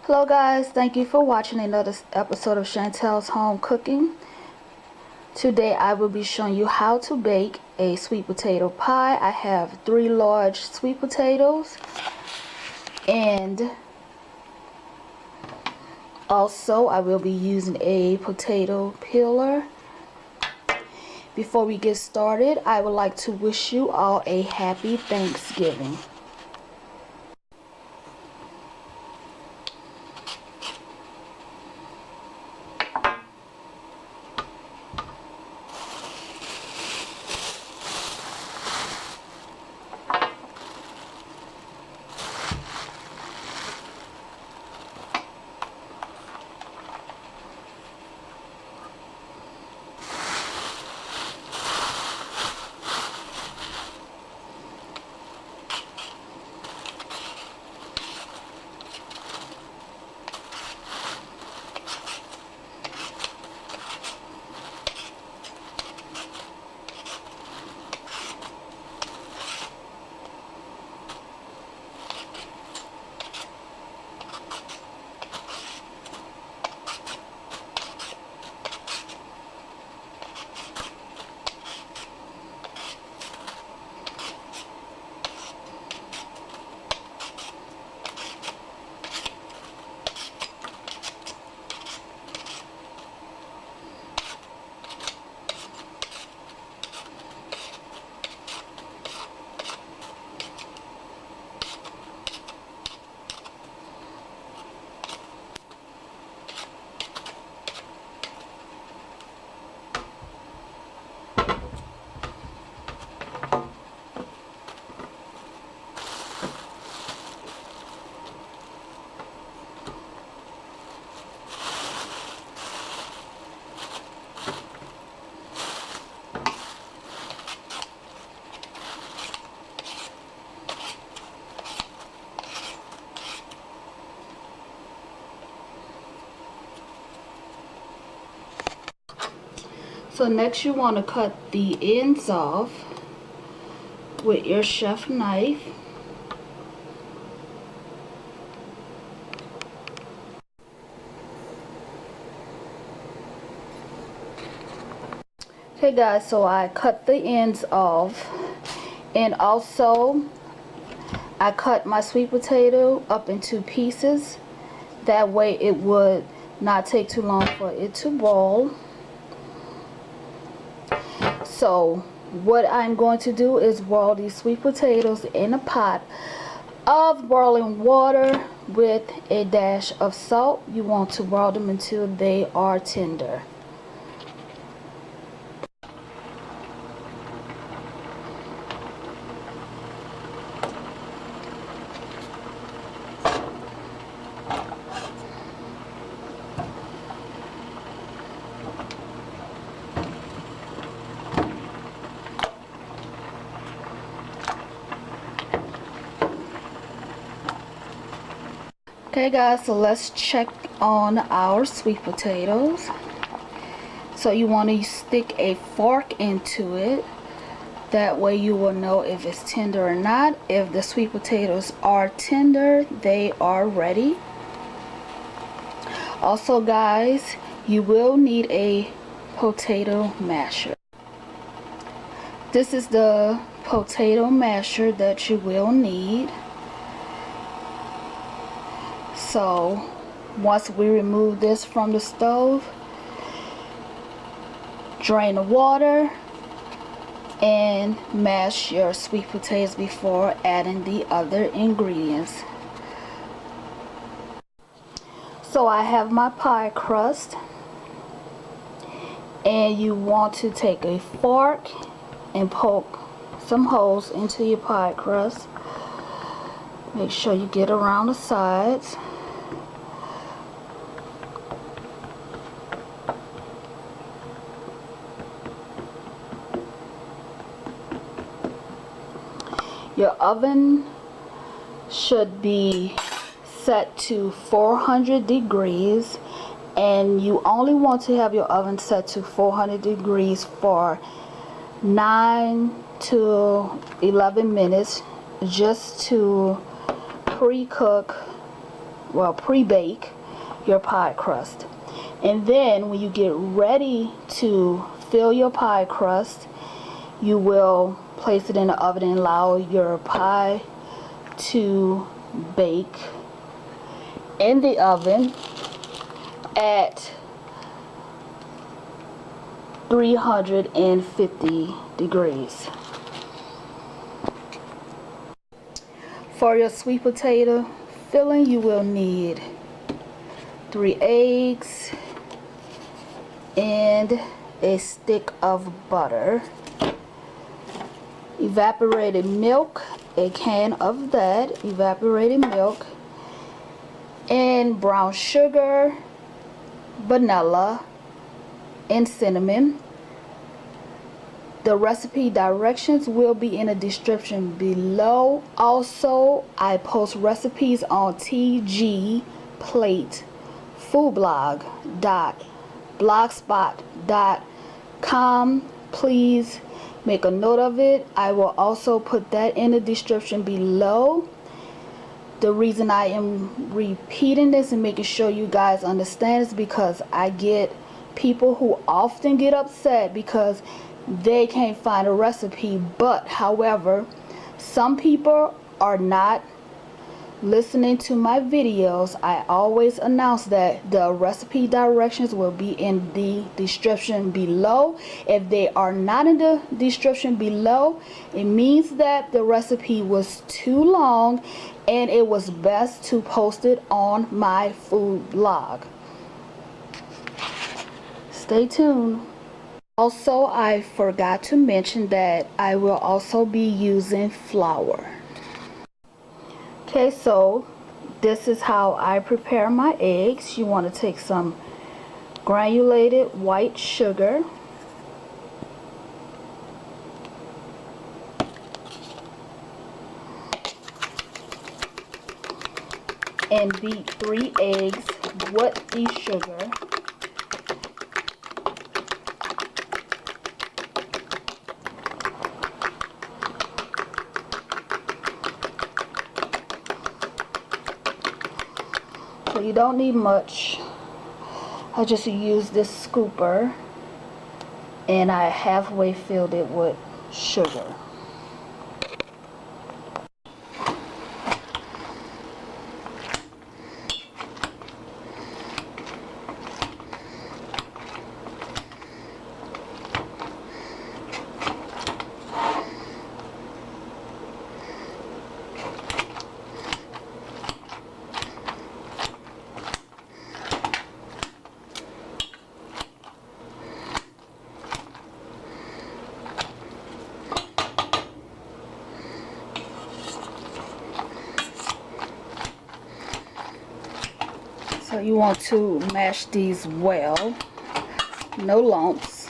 Hello guys, thank you for watching another episode of Chantel's Home Cooking. Today I will be showing you how to bake a sweet potato pie. I have 3 large sweet potatoes, and also I will be using a potato peeler. Before we get started, I would like to wish you all a happy Thanksgiving. So next you want to cut the ends off with your chef knife. Okay guys, so I cut the ends off, and also I cut my sweet potato up into pieces. That way it would not take too long for it to boil. So what I'm going to do is boil these sweet potatoes in a pot of boiling water with a dash of salt. You want to boil them until they are tender. Okay guys, so let's check on our sweet potatoes. So you want to stick a fork into it. That way you will know if it's tender or not. If the sweet potatoes are tender, they are ready. Also guys, you will need a potato masher. This is the potato masher that you will need. So once we remove this from the stove, drain the water and mash your sweet potatoes before adding the other ingredients. So I have my pie crust, and you want to take a fork and poke some holes into your pie crust. Make sure you get around the sides. Your oven should be set to 400 degrees, and you only want to have your oven set to 400 degrees for 9 to 11 minutes just to pre-cook well, pre-bake your pie crust. And then when you get ready to fill your pie crust, you will place it in the oven and allow your pie to bake in the oven at 350 degrees. For your sweet potato filling, you will need 3 eggs and a stick of butter, evaporated milk, a can of that evaporated milk, and brown sugar, vanilla, and cinnamon. The recipe directions will be in the description below. Also, I post recipes on tgplatefoodblog.blogspot.com. Please make a note of it. I will also put that in the description below. The reason I am repeating this and making sure you guys understand is because I get people who often get upset because they can't find a recipe. But however, some people are not listening to my videos. I always announce that the recipe directions will be in the description below. If they are not in the description below, it means that the recipe was too long and it was best to post it on my food blog. Stay tuned. Also, I forgot to mention that I will also be using flour. Okay, so this is how I prepare my eggs. You want to take some granulated white sugar, and beat 3 eggs with the sugar. So you don't need much. I just use this scooper and I halfway filled it with sugar. So you want to mash these well, no lumps.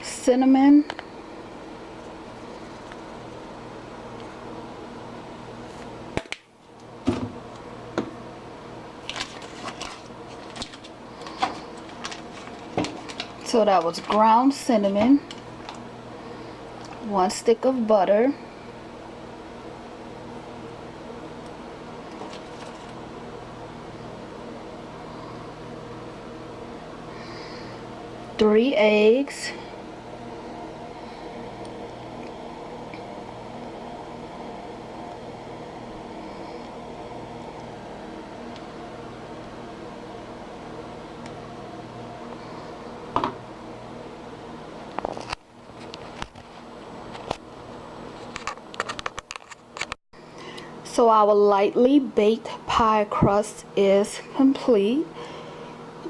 Cinnamon, so that was ground cinnamon, 1 stick of butter, three eggs, so our lightly baked pie crust is complete.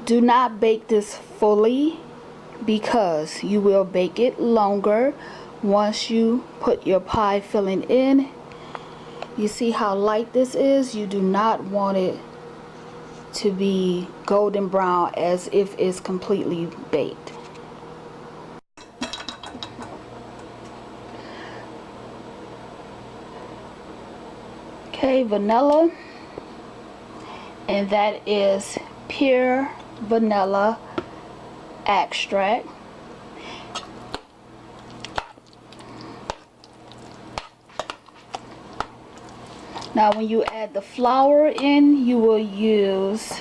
Do not bake this fully because you will bake it longer once you put your pie filling in. You see how light this is? You do not want it to be golden brown as if it's completely baked. Okay, vanilla, and that is pure vanilla extract. Now when you add the flour in, you will use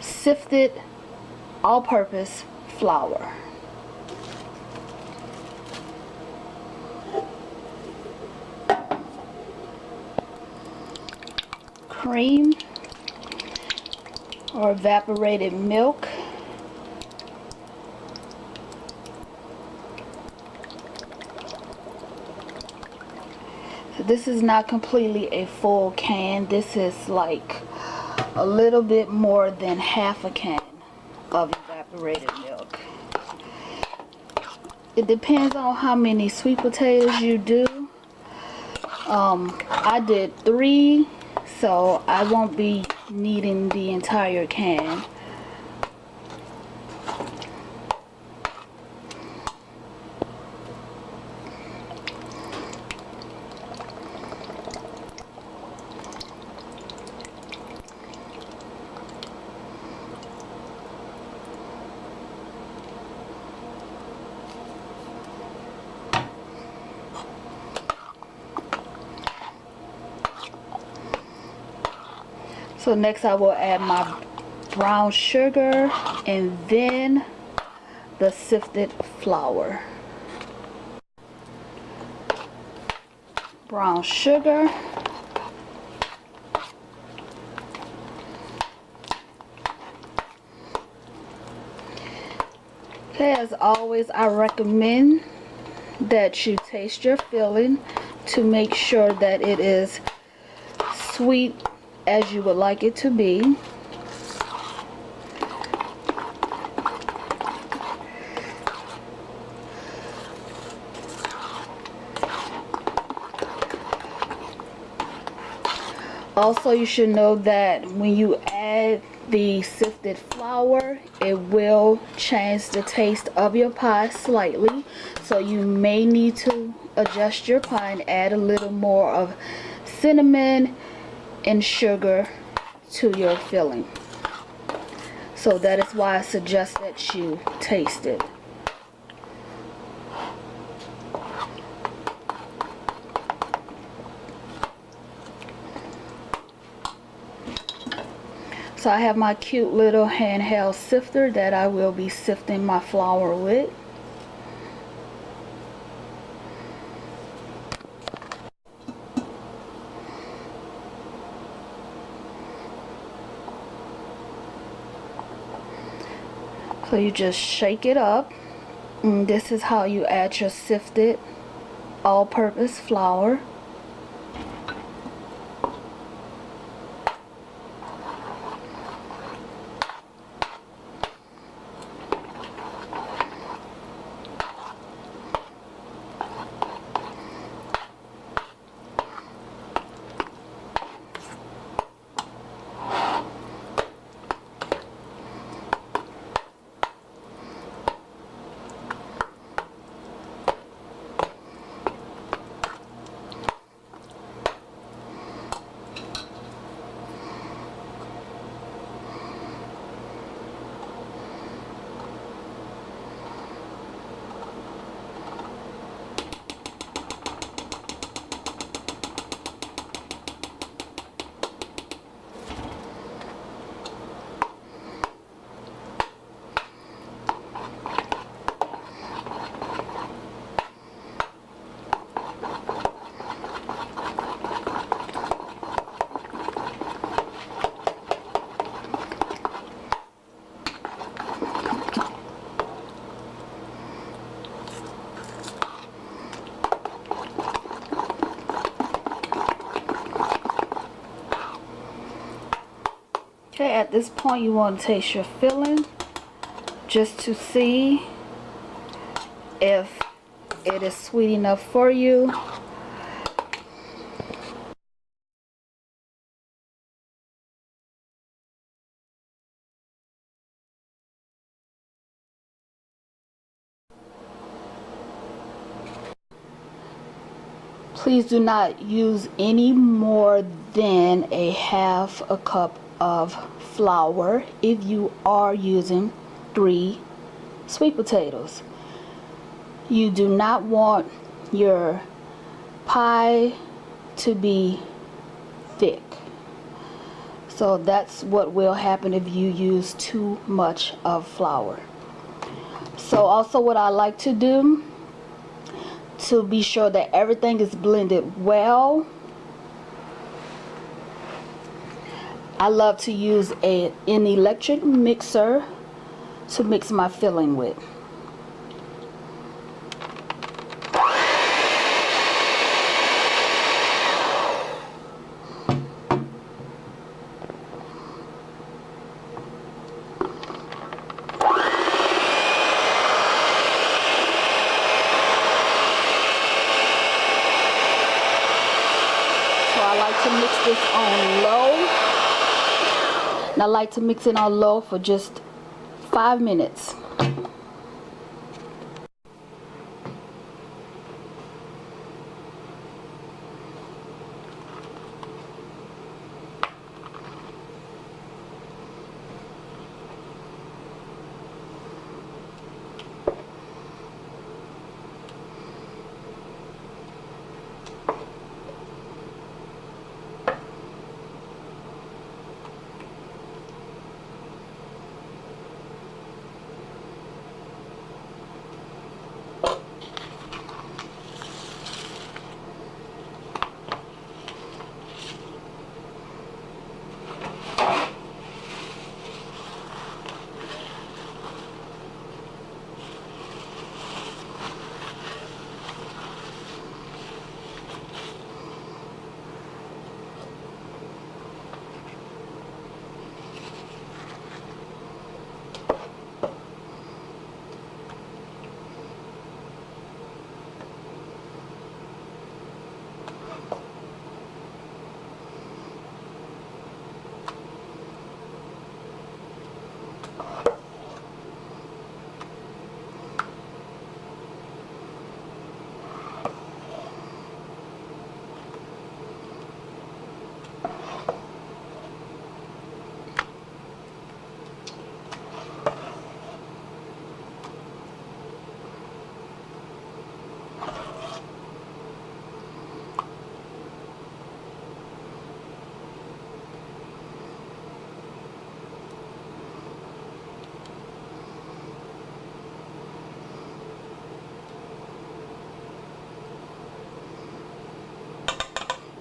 sifted all-purpose flour. Cream or evaporated milk. So this is not completely a full can. This is like a little bit more than half a can of evaporated milk. It depends on how many sweet potatoes you do. I did 3, so I won't be needing the entire can. So next I will add my brown sugar and then the sifted flour. Brown sugar. Okay, as always, I recommend that you taste your filling to make sure that it is sweet as you would like it to be. Also, you should know that when you add the sifted flour, it will change the taste of your pie slightly. So you may need to adjust your pie and add a little more of cinnamon and sugar to your filling. So that is why I suggest that you taste it. So I have my cute little handheld sifter that I will be sifting my flour with. So you just shake it up. And this is how you add your sifted all-purpose flour. Okay, at this point you want to taste your filling just to see if it is sweet enough for you. Please do not use any more than a half a cup of flour if you are using 3 sweet potatoes. You do not want your pie to be thick. So that's what will happen if you use too much of flour. So also what I like to do to be sure that everything is blended well, I love to use an electric mixer to mix my filling with. I like to mix this on low, and I like to mix it on low for just 5 minutes.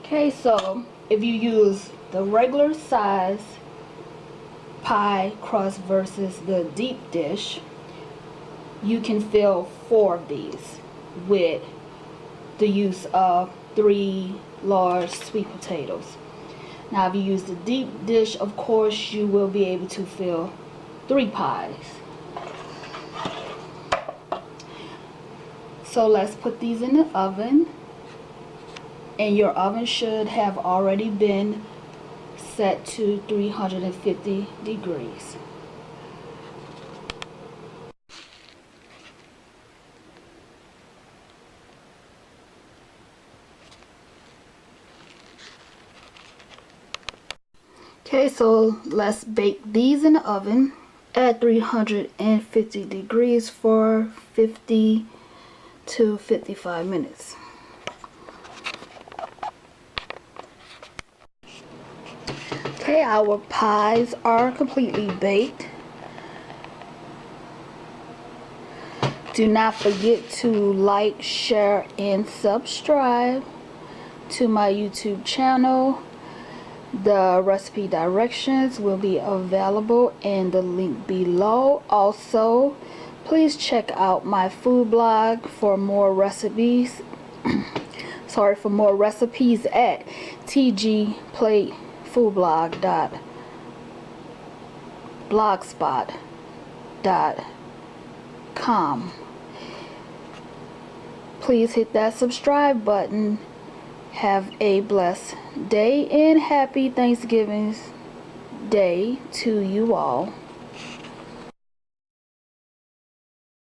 Okay, so if you use the regular size pie crust versus the deep dish, you can fill 4 of these with the use of 3 large sweet potatoes. Now if you use the deep dish, of course you will be able to fill 3 pies. So let's put these in the oven. And your oven should have already been set to 350 degrees. Okay, so let's bake these in the oven at 350 degrees for 50 to 55 minutes. Okay, our pies are completely baked. Do not forget to like, share, and subscribe to my YouTube channel. The recipe directions will be available in the link below. Also, please check out my food blog for more recipes. For more recipes at tgplatefoodblog.blogspot.com. Please hit that subscribe button. Have a blessed day and happy Thanksgiving Day to you all.